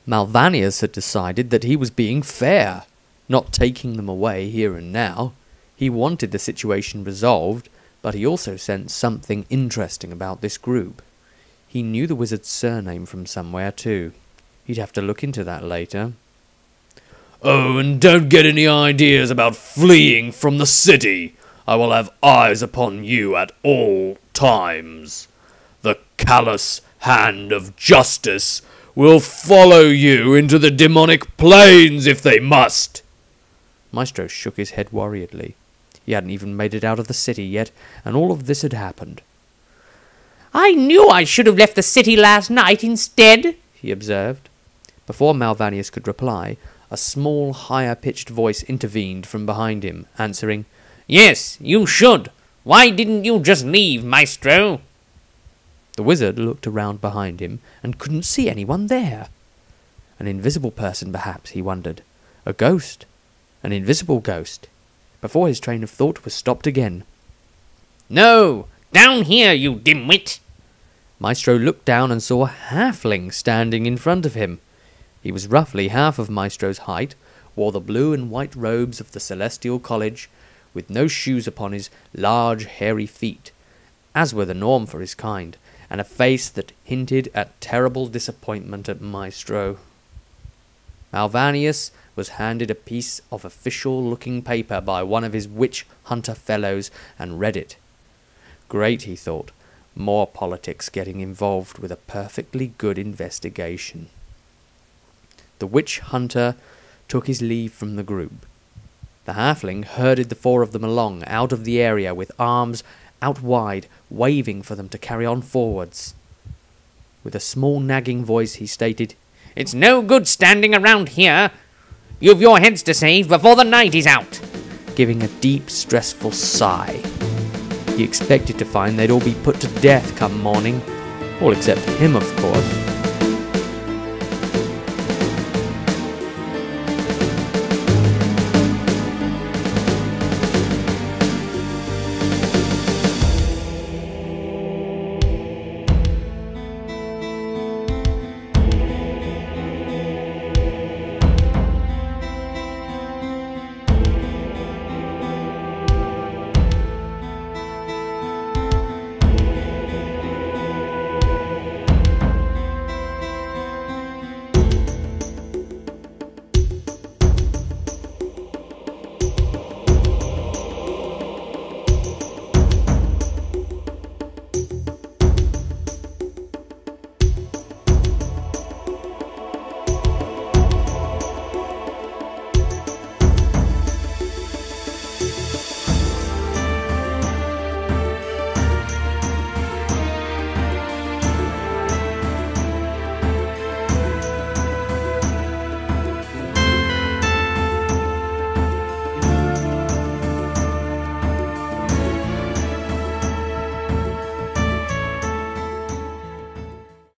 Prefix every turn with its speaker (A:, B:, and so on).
A: Malvanius had decided that he was being fair, not taking them away here and now. He wanted the situation resolved, but he also sensed something interesting about this group. He knew the wizard's surname from somewhere too. He'd have to look into that later.
B: Oh, and don't get any ideas about fleeing from the city. I will have eyes upon you at all times. The callous hand of justice will follow you into the demonic planes if they must.
A: Maestro shook his head worriedly. He hadn't even made it out of the city yet, and all of this had happened.
C: I knew I should have left the city last night instead, he observed.
A: Before Malvanius could reply, a small, higher-pitched voice intervened from behind him, answering,
C: Yes, you should. Why didn't you just leave, Maestro?
A: The wizard looked around behind him and couldn't see anyone there. An invisible person, perhaps, he wondered. A ghost. An invisible ghost. Before his train of thought was stopped again.
C: No! Down here, you dimwit!
A: Maestro looked down and saw a halfling standing in front of him. He was roughly half of Maestro's height, wore the blue and white robes of the Celestial College, with no shoes upon his large, hairy feet, as were the norm for his kind, and a face that hinted at terrible disappointment at Maestro. Malvanius was handed a piece of official-looking paper by one of his witch-hunter fellows and read it. Great, he thought, more politics getting involved with a perfectly good investigation. The witch-hunter took his leave from the group. The halfling herded the four of them along, out of the area, with arms out wide, waving for them to carry on forwards. With a small nagging voice he stated,
C: It's no good standing around here. You've your heads to save before the night is out.
A: Giving a deep, stressful sigh. He expected to find they'd all be put to death come morning. All except him, of course.